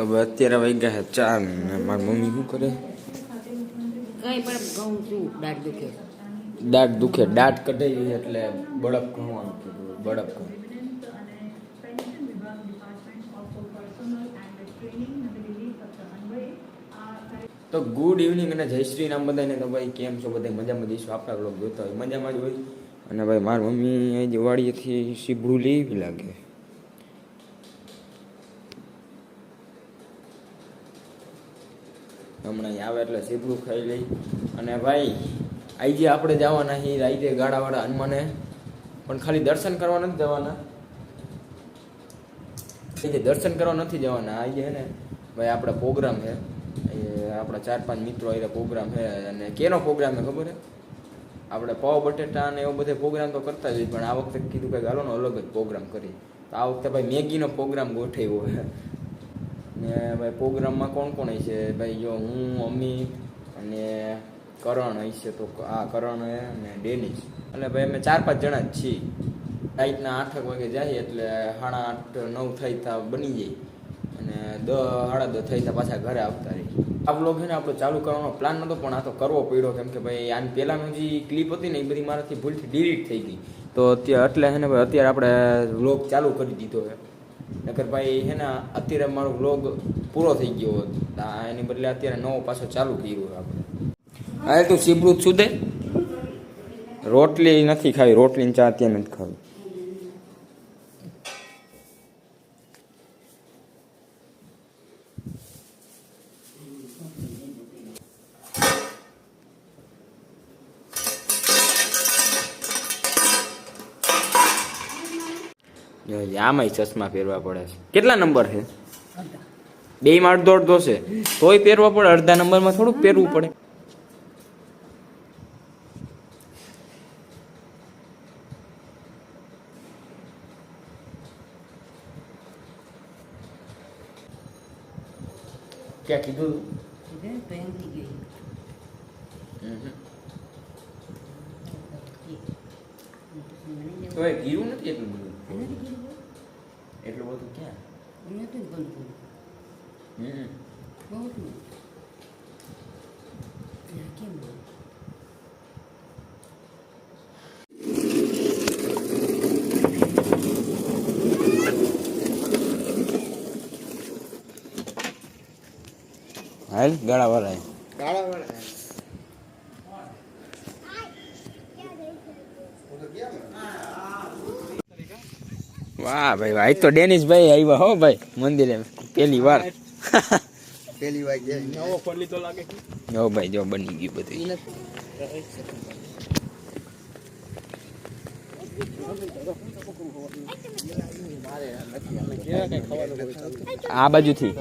તો અત્યારે વાગ્યા છે 4 ને મારી મમ્મી શું કરે? કઈ પણ ઘઉં છું, દાંત દુખે, દાંત કઢાઈ એટલે બળપ ઘણવાનું કીધું, બળપ ઘણ. તો ગુડ ઇવનિંગ અને જય શ્રી રામ બધાને. તો ભાઈ કેમ છો બધા? મજામાં જઈશું, આપણા લોકો જોતા હોય મજામાં જ હોય. અને ભાઈ મારી મમ્મી દિવાળીથી સીબડું લેવી લાગે. હમણાં આવે એટલે સીબડું ખાઈ લઈ. અને ભાઈ આજે આપણે જવાના છીએ રાઈતે ગાડાવાળા હનુમાને, પણ ખાલી દર્શન કરવા નથી જવાના. દર્શન કરવા નથી જવાના આજે હે ને ભાઈ, આપણા પ્રોગ્રામ છે. આપણા 4-5 મિત્રો એ પ્રોગ્રામ છે. અને કેનો પ્રોગ્રામ છે ખબર છે? આપણે પાવ બટેટા અને એવો બધો પ્રોગ્રામ તો કરતા જ હોય, પણ આ વખતે કીધું કંઈક હાલો ને અલગ જ પ્રોગ્રામ કરી. તો આ વખતે ભાઈ મેગીનો પ્રોગ્રામ ગોઠવ્યો છે. ને ભાઈ પ્રોગ્રામમાં કોણ કોણ હશે? ભાઈ જો હું, અમી અને કરણ હશે. તો આ કરણ હે અને ડેનિશ. એટલે ભાઈ અમે 4-5 જણા જ છીએ. રાઈટના 8 વાગે જાય એટલે 8:30-9 થઈ તા બની જાય. અને 10-10:30 થઈ તા પાછા ઘરે આવતા રહી. આ બ્લોગ છે ને આપણો ચાલુ કરવાનો પ્લાન નહોતો, પણ આ તો કરવો પડ્યો. કેમ કે ભાઈ આની પહેલાંનું જે ક્લિપ હતી ને એ બધી મારાથી ભૂલથી ડિલીટ થઈ ગઈ. તો એટલે છે ને ભાઈ અત્યારે આપણે વ્લોગ ચાલુ કરી દીધો છે. નકર ભાઈ છે ને અત્યારે મારો વ્લોગ પૂરો થઈ ગયો હતો, એની બદલે અત્યારે નવો પાછો ચાલુ કર્યો આપણે. હા તું સીબડું જ સુધે, રોટલી નથી ખાવી, રોટલીની ચા અત્યારે નથી ખાવી. આમાંય ચશ્મા પહેરવા પડે છે. કેટલા નંબર છે? 2માં અડધો છે, તોય પહેરવા પડે. અડધા નંબરમાં થોડુંક પહેરવું પડે. ક્યાં કીધું? તો એ ગીરું નથી એટલું બધું. એટલું બધું ક્યાં? હાલ ગાળાવાળા વાહ ભાઈ ભાઈ, તો ડેનિશ ભાઈ આવ્યા હો ભાઈ મંદિરે પહેલી વાર. પેલી વાર નવો ફોડલી તો લાગે. હો ભાઈ જો બની ગયું બધું. આ બાજુથી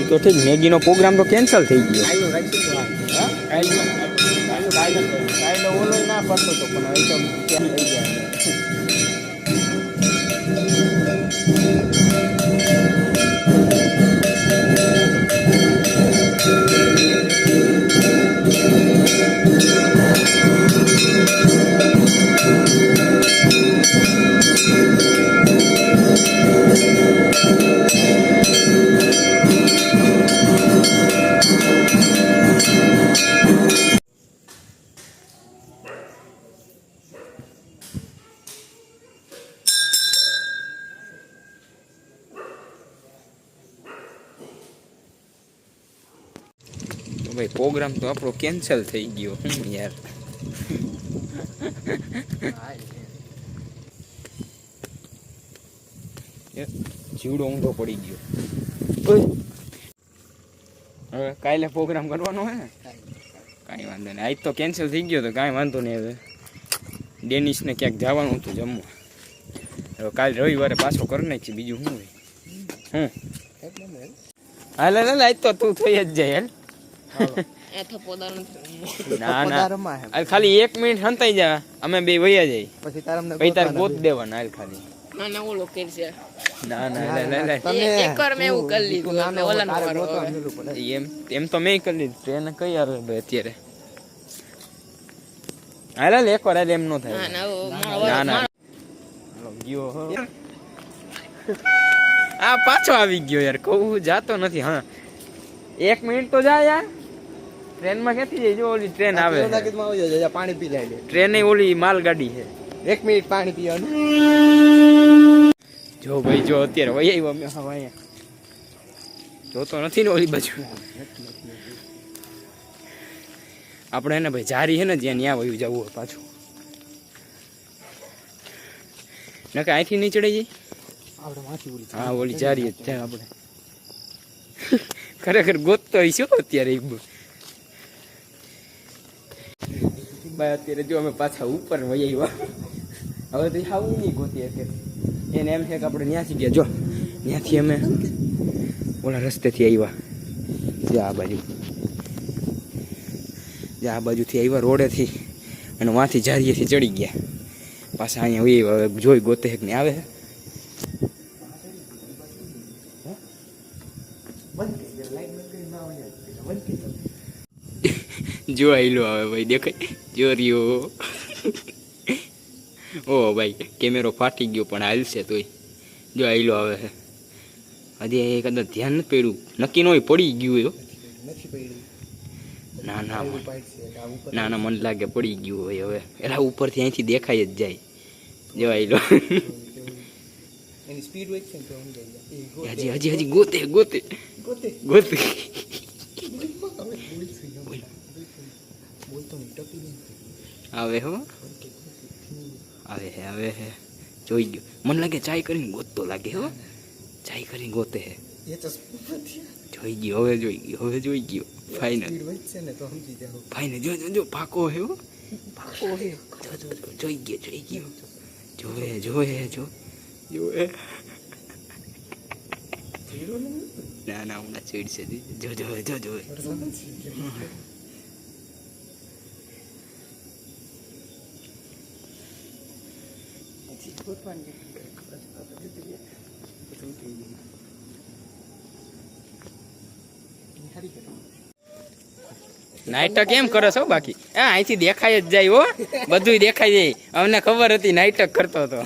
તો ઠીક. મેગીનો પ્રોગ્રામ તો કેન્સલ થઈ ગયો. ઓલો ના પડતો તો પણ હવે તો થઈ ગયા. ભાઈ પ્રોગ્રામ તો આપણો કેન્સલ થઈ ગયો યાર. જીવડો ઊંધો પડી ગયો. હવે કાલે પ્રોગ્રામ કરવાનો હોય ને? કાંઈ વાંધો નહીં, આજ તો કેન્સલ થઈ ગયો તો કાંઈ વાંધો નહીં. હવે ડેનિશને ક્યાંક જવાનું હતું જમવા. હવે કાલે રવિવારે પાછો કરી નાખી, બીજું શું હોય. હાલ હાલ આજ તો તું થઈ જ જાય. હાલ એ થપોદાર નથી. ના ના પોતારામાં હે. હાલ ખાલી 1 મિનિટ હંતાઈ જા અમે બે વયા જાય પછી તારમને પછી તાર ગોતવાના ગોત બે. દેવાના હાલ ખાલી ના ના ઓલો કે છે ના ના લે લે લે તમે એકવાર મેં એવું કરી લીધું, તું નાનો એટલે ઓલાનો તારે વારો ગોતવા આવે. મેલું પડે. એમ તો મેં કરી લીધું ટ્રેન કઈ આવે ભાઈ અત્યારે હાલ હાલ એકવાર હાલ એમ નો ના થાય ના ઓ મારો ના વારો, ના મારો. હાલો, ગયો હો. આ પાછો આવી ગયો યાર કહું જાતો નથી હા 1 મિનિટ તો જા યાર ટ્રેનમાં ક્યાંથી જાય જો ઓલી ટ્રેન આવે પેલો નાકીમાં આવી જાય, જા પાણી પી લે. ટ્રેન ઓલી માલગાડી છે 1 મિનિટ પાણી પીવાનું. જો ભાઈ જો અત્યારે વહી આવ્યો અમે હવે અહીંયા જોતો નથી ને ઓલી બાજુ આપણે એને ભાઈ જારી છે ને જ્યાં ન્યા વયું જવું હોય પાછું નકે અહીંથી નહીં ચડી જાય આપણે માથી ઓલી હા ઓલી જારી જ ત્યાં આપણે ખરેખર ગોતતો હોય શું અત્યારે ઈ ભાઈ અત્યારે જો અમે પાછા ઉપર વહી આવ્યા હવે તો આવું નહીં ગોતી અત્યારે એને એમ છે કે આપણે ત્યાંથી ગયા જો ત્યાંથી અમે ઓલા રસ્તેથી આવ્યા જે આ બાજુ જે આ બાજુથી આવ્યા રોડેથી અને વાંથી જારીએથી ચડી ગયા પાછા અહીંયા વહી આવ્યા હવે જોઈ ગોતે કે નહીં આવે જો આઈલો આવે ભાઈ દેખાય જો રહ્યો ઓ ભાઈ કેમેરો ફાટી ગયો પણ હાલશે તોય જો આઈલો આવે છે હજી કદાચ ધ્યાન નથી પડ્યું નક્કી ન હોય પડી ગયું એવું નથી પડી. ના ના આવું પાડ છે કે આ ઉપર ના ના મને લાગે પડી ગયું હોય હવે એલા ઉપરથી અહીંથી દેખાય જ જાય જો આઈલો એની સ્પીડ હોય છે ને તો સમજાઈ જાય. હજી હજી હજી ગોતે ગોતે ગોતે ગોતે બોલતો નહીં, ટપી નહીં. આવે હો આવે હે જોઈ ગયો મને લાગે ચાય કરીને ગોતતો લાગે હો ચાય કરીને ગોતે હે એ તો સ્પીડ જોઈ ગયો હવે જોઈ ગયો ફાઇનલ હોય છે ને તો સમજી જાવ. ફાઇનલ જો જો જો પાકો હે હો પાકો હે. જોઈ ગયો જોવે ના ના હું ચીડ છે જો નાઇટક એમ કરો છો બાકી હા અહીંથી દેખાય જ જાય હો બધું દેખાય જાય અમને ખબર હતી નાઇટક કરતો હતો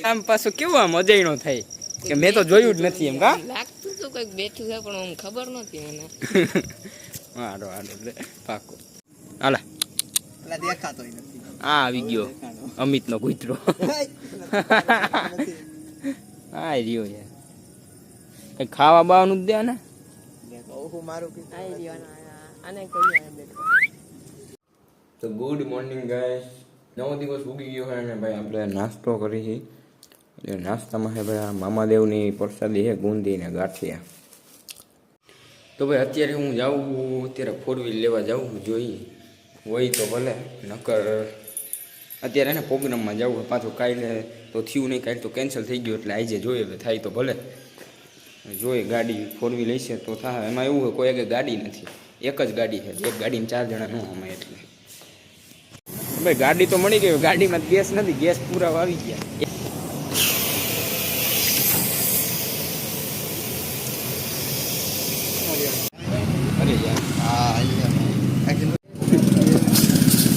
આમ પાછું કેવું આમ અજયણો થાય કે મેં તો જોયું જ નથી એમ કા લાગતું તો કઈક બેઠું છે પણ આમ ખબર નથી મને. હાડો પાકો હાલા પેલા દેખાતોય નથી. આ આવી ગયો અમિત નો કૂતરો હા રહ્યો યાર કઈ ખાવા બાવાનું જ દે ને ઓહો મારું કે આઈ રહ્યો આને કહીએ બેઠો. તો ગુડ મોર્નિંગ ગાઈસ નવો દિવસ ઉગી ગયો છે અને ભાઈ આપણે નાસ્તો કરી છે એટલે નાસ્તામાં છે ભાઈ આ મામાદેવની પ્રસાદી છે ગુંદી ને ગાંઠિયા તો ભાઈ અત્યારે હું જાઉં અત્યારે 4 વ્હીલ લેવા જાઉં જોઈએ હોય તો ભલે નકર અત્યારે એને પ્રોગ્રામમાં જવું પાછું કાલે તો થયું નહીં કાલે તો કેન્સલ થઈ ગયું એટલે આજે જોઈએ હવે થાય તો ભલે જોઈએ ગાડી 4 વ્હીલ હશે તો થાય એમાં એવું હોય કોઈ એક ગાડી નથી એક જ ગાડી છે એક ગાડીમાં 4 જણા ન અમે એટલે ભાઈ ગાડી તો મળી ગઈ ગાડીમાં ગેસ નથી ગેસ પૂરા આવી ગયા અરે યાર હા અહીંયા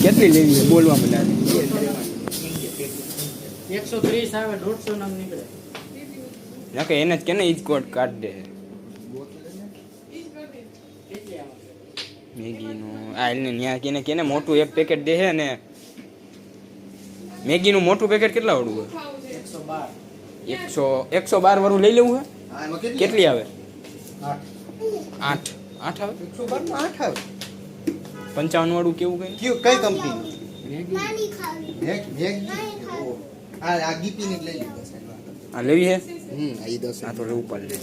કેટલી લેવી છે બોલવા મને 130 આવે 150 નામ નીકળે. નાખે એને જ કેને ઈજ કોડ કાઢ દે મેગીનું આ એને ન્યા કેને મોટું એક પેકેટ દે છે ને મેગીનું મોટું પેકેટ કેટલા વાળું હોય 112 વાળું લઈ લેવું છે કેટલી આવે 8 આવે 112 માં 8 આવે. 55 વાળું કેવું કઈ કઈ કંપની આ ગીપી ને લઈ લીધો સાહેબ. આ લેવી છે આ 10 આ તો લેવું પડે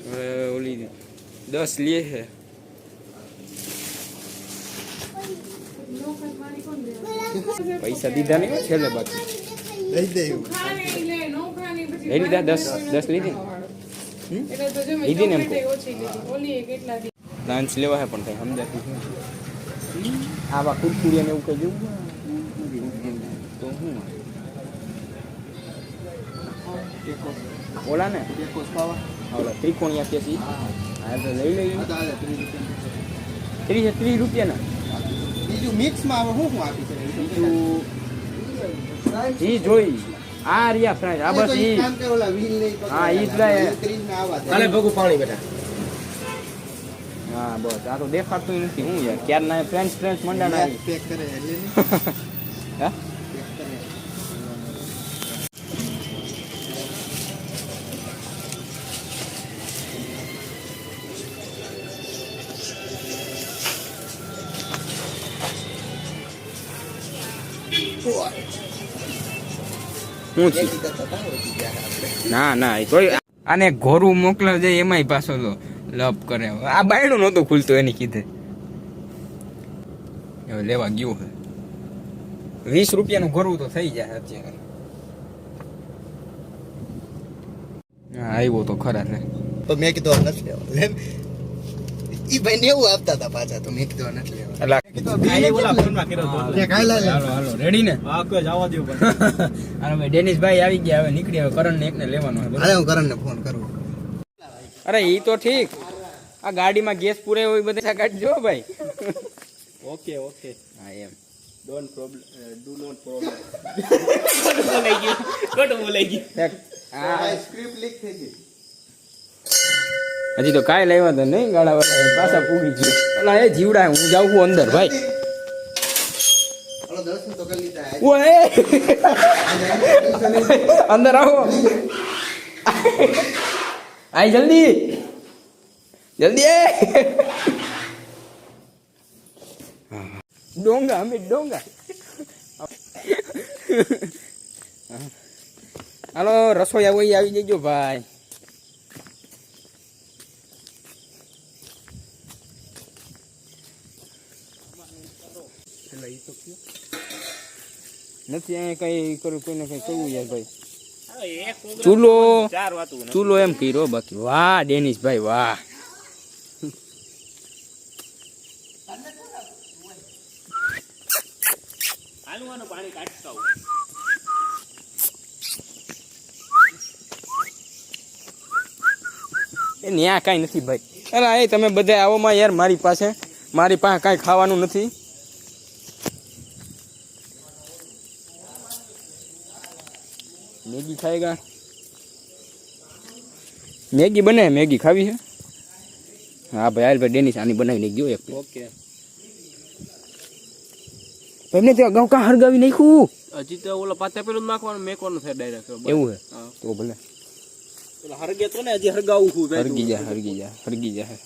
હવે ઓલી 10 લે છે પૈસા દીધા નહીં છેલ્લે બાકી લઈ દે લઈ લીધા 10 લીધી લીધી ને એમ લાંચ લેવા હે પણ કઈ સમજાતું નથી. આવા કુરકુરિયા ને એવું કઈ જેવું તો શું ઓલા ને ઓલા ત્રિકોણિયા કે છે હા તો લઈ લઈએ 30 રૂપિયા ના બીજું મિક્સમાં આવે શું આપી છે બીજું ઈ જોઈ આ રિયા ફ્રાઈડ આ બસ ઈ કામ કે ઓલા વ્હીલ નહીં હા, ઈ જ લાય. હાલે ભગુ પાણી બેટા હા બસ આ તો દેખાતું નથી હું યાર ક્યાર ના ફ્રેન્ડ્સ મંડાણા પેક કરે એટલે હા શું છે ના ના એ કોઈ આને ઘોરું મોકલાવ જાય એમાંય પાછો લપ કરે આ બાયણું નહોતું ખુલતું એની કીધે હવે લેવા ગયું હે 20 રૂપિયાનું ઘોરું તો થઈ જાય અત્યારે હા આવ્યો તો ખરા છે તો મેં કીધું નથી લેવા લે ઈ ભાઈ ને એવું આપતા હતા પાછા તો મેં કીધું નથી લેવા હાલો રેડી ને હા કોઈ જવા દો હાલો ભાઈ ડેનિશભાઈ આવી ગયા હવે નીકળી હવે કરણ ને એકને લેવાનો છે હાલે હું કરણને ફોન કરું અરે ઈ તો ઠીક આ ગાડીમાં ગેસ પૂરે હોય બધા કાઢજો ભાઈ ઓકે ઓકે હા એમ don't problem do not problem ખોટું બોલાઈ ગયું સ્ક્રિપ્ટ લીક થઈ ગઈ હજી તો કાંઈ લાવ્યા તો નહીં ગાડા વાળા પાછા પૂગી ગયો અલા એ જીવડા હું જાઉં છું અંદર ભાઈ હાલો દર્શન તો કરી લીધા ઓએ અંદર આવો આય જલ્દી જલ્દી એ ડોંગા અમે ડોંગા હાલો રસોઈ આવી જજો ભાઈ નથી અહીંયા કઈ કરું કોઈને કઈ કરવું યાર ભાઈ ચૂલો એમ કર્યો બાકી વાહ ડેનિશભાઈ વાહ એ ન્યા કાંઈ નથી ભાઈ અલા એ તમે બધા આવોમાં યાર મારી પાસે કાંઈ ખાવાનું નથી મેગી ખાएगा મેગી બને મેગી ખાવી છે હા ભાઈ હાલ ભાઈ ડેનિશ આની બનાવી નાખજો એક ઓકે એમને તો અગાઉ કા હરગાવી નાખ્યું હજી તો ઓલો પાતા પેલું નાખવાનું મેકવાનું છે ડાયરેક્ટ એવું હે તો ભલે ઓલા હરગે તો ને હજી હરગાવું છું હરગી જા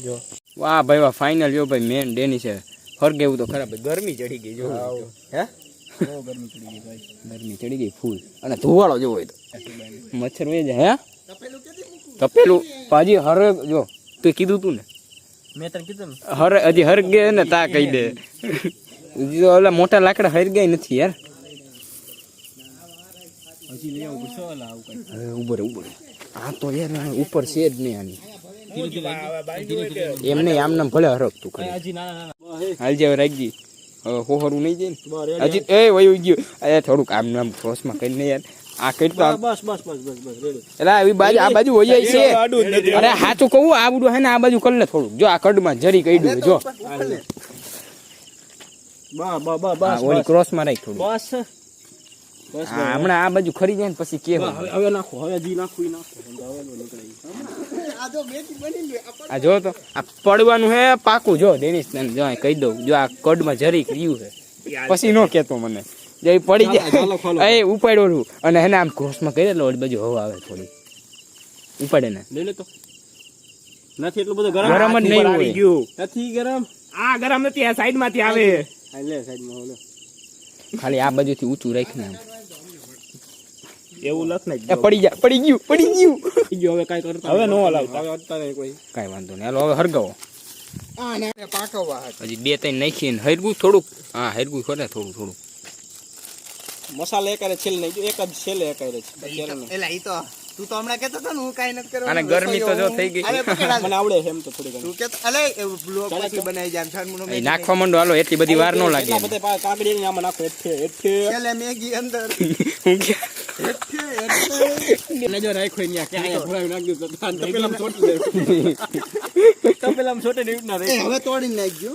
જો વાહ ભાઈ વાહ ફાઇનલ જો ભાઈ મેન ડેનિશ છે હરગેવું તો ખરાબ ગરમી ચડી ગઈ જો હે ગરમી ચડી ગઈ ફૂલ અને ધુવાળો જેવો હોય તો મચ્છર વહી જાય હે તપેલું પાજી હર જો તું કીધું તું ને મેં તને કીધું ને હજી હરગે ને તા કહી દે જો ઓલા મોટા લાકડા હરગાય નથી યાર હજી લઈ આવું ગુસ્સો ઓલા આવું કઈ હવે ઉભો રે આ તો યાર ઉપર છે જ નહીં આની એમ નહીં આમ નામ ભલે હરકતું કરે હજી ના હાલ જે રાખજી હવે હોહરું નહીં જાય ને હજી એ વયું ગયું અરે થોડુંક આમ નામ ક્રોસમાં કરીને યાર આ કેટલું બસ રેડી એટલે આવી બાજુ આ બાજુ હોય છે અરે સાચું કહું આ બધું હે ને આ બાજુ કરી લે થોડુંક જો આ કડમાં જરી કહ્યું જો બસ ઓલી ક્રોસમાં રાખ થોડું બસ બસ હા હમણાં આ બાજુ ખરી જાય ને પછી કે હવે નાખો હવે જી નાખું નાખો હવે નીકળે આ તો મેથી બની લે આ જો તો આ પડવાનું હે પાકું જો દેનીશ તને જો અહીં કહી દઉં જો આ કડમાં જરી રહ્યું છે પછી નો કેતો મને જે પડી જાય એ ઉપાડ્યો અને એને આમ ક્રોસમાં કરી દે ઓલી બાજુ હવા આવે થોડી ઉપાડે ને લઈ લે તો નથી એટલું બધું ગરમ ગરમ જ નહીં હોય નથી ગરમ આ ગરમ નથી આ સાઈડ માંથી આવે આ લે સાઈડ માં ઓલો ખાલી આ બાજુથી ઊંચું રાખીને આમ એવું લખ ને એ પડી ગયું હવે કાઈ કરતા હવે નો હલાવતા હવે અત્યારે કોઈ કાંઈ વાંધો નહીં હાલો હવે હરગાવો આ ને પાકવા હજી 2-3 નાખીને હરગું થોડુંક હા હરગું ખરે થોડું મસાલા એકારે છેલ્લે નહીં એક જ છેલ્લે એકારે છે એલા ઈ તો તું તો હમણાં કહેતો હતો ને હું કાંઈ નથી કરવાનું. આને ગરમી તો જો થઈ ગઈ. અરે પકડ હાલ. મને આવડે છે એમ તો થોડી ઘણી તું કહેતો અલે બ્લોગ પછી બનાવી જાય છાનમુનો એ નાખવા માંડો હાલો એટલી બધી વાર ન લાગે એટલા બધા કાકડી ને આમાં નાખો એઠે છેલ્લે મેગી અંદર હું કે નજર રાખ્યો ન્યા કે આયા ભરાવી નાખ્યું તો તપેલામાં છોટી દે તપેલામાં છોટે ને ના એ હવે તોડીને નાખજો.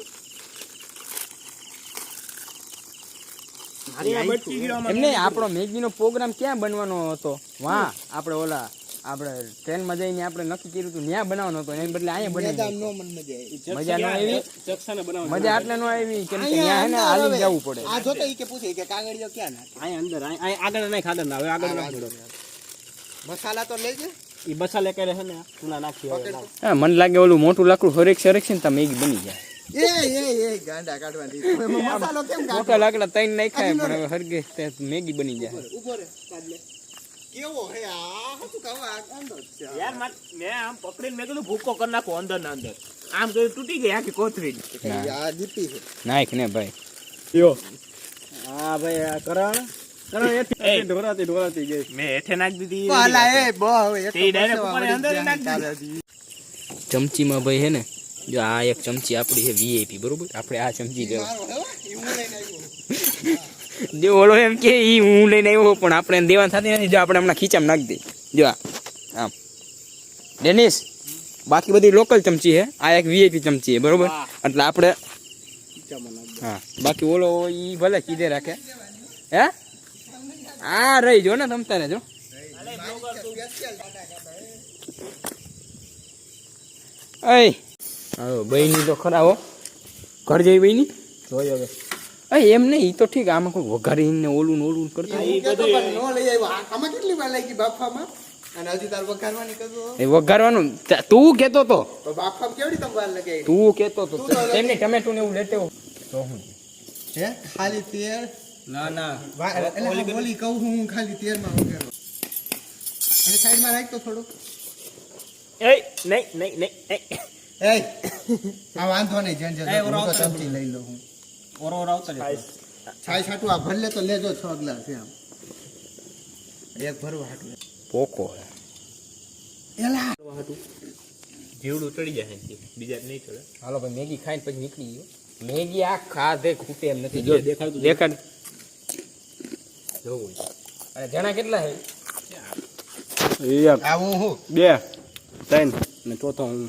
એમને આપણો મેગીનો પ્રોગ્રામ ક્યાં બનવાનો હતો વાહ આપણે ઓલા આપણે ટ્રેનમાં જઈને આપણે નક્કી કર્યું હતું ત્યાં બનાવવાનો હતો એને બદલે અહીંયા મેદાન બનાવી નો મન મજા આવી. મજા ન આવી ચક્ષાને બનાવવાનું મજા આટલે ન આવી કેમ કે ત્યાં હે ને હાલી જવું પડે આ જોતો ઈ કે પૂછે કે કાગળિયો ક્યાં નાખે. આયા અંદર આયા આગળ નહીં ખાદર ના હવે આગળ નાખી મસાલા તો લેજે. ઈ મસાલે કરે છે ને ચૂના નાખી હવે હા મને લાગે ઓલું મોટું લાકડું હરેક છે ને તો મેગી બની જાય એ ગાંડા કાઢવાની. એમાં મસાલો કેમ કાઢો? મોટા લાકડા ત્રણ નાખાય પણ હવે હરગે તે મેગી બની જાય ઉભો રે કાઢ લે. કેવો હે આ શું કહું આ ગાંડો જ છે. યાર મેં આમ પકડીને મેં કીધું ભૂકો કરી નાખો અંદર ના અંદર આમ તો તૂટી ગઈ આખી કોથળી આ દીપી છે. નાખ ને ભાઈ યો હા ભાઈ આ કરણ ઢોરાતી ગઈ મેં હેઠે નાખી દીધી પાલા એ બહુ હવે એક તે ડાયરેક્ટ ઉપર અંદર નાખી દીધી ચમચીમાં ભાઈ હે ને જો આ એક ચમચી આપણી છે વીઆઈપી બરોબર આપણે આ ચમચી લેવા મારો હે હું લઈને આવ્યો. જો ઓલો એમ કે ઈ હું લઈને આવ્યો પણ આપણે એને દેવાનું થતી નથી જો આપણે હમણાં ખીચામાં નાખી દઈએ જો આમ ડેનિસ બાકી બધી લોકલ ચમચી છે આ એક વીઆઈપી ચમચી છે બરોબર એટલે આપણે હા બાકી ઓલો ઈ ભલે કીધે રાખે હે આ રહી જો ને તમ તારે જો અય હા બહેની તો ખરા હો ઘર જઈ બહેની જોઈ હવે એમ નહીં ઈ તો ઠીક આમાં કોઈ વઘારીને ઓલું ને ઓલું કરતા હું કહેતો પણ નો લઈ આવ્યો. આમાં કેટલી વાર લાગી બાફવામાં? અને હજી તાર વઘારવાની કીધું. એ વઘારવાનું તું કેતો તો તો બાફવામાં કેવડી તમ વાર લગાવી? તું કેતો તો એમને ટમેટું ને એવું લેતે હો તો હું હે ખાલી તેલ ના ના એટલે ઓલી કહું હું ખાલી તેલમાં વઘારો. અને સાઈડમાં રાખ તો થોડું. એ નહીં એ આ વાંધો નહીં જેન જેન હું તો ચમચી લઈ લઉં હું. ઓરો આવતા છાય છાટું આ ભરલે તો લેજો 6 ગ્લાસ એમ. એક ભરવા હાટું. પોકો હે એલા જીવડું ચડી જાય બીજા નહીં ચડે હાલો ભાઈ મેગી ખાઈને પછી નીકળી ગયો મેગી આ ખાધે ખૂટે એમ નથી જો દેખાડ જોવું અને જણા કેટલા છે એક આવું હું 2 3 ને ચોથો હું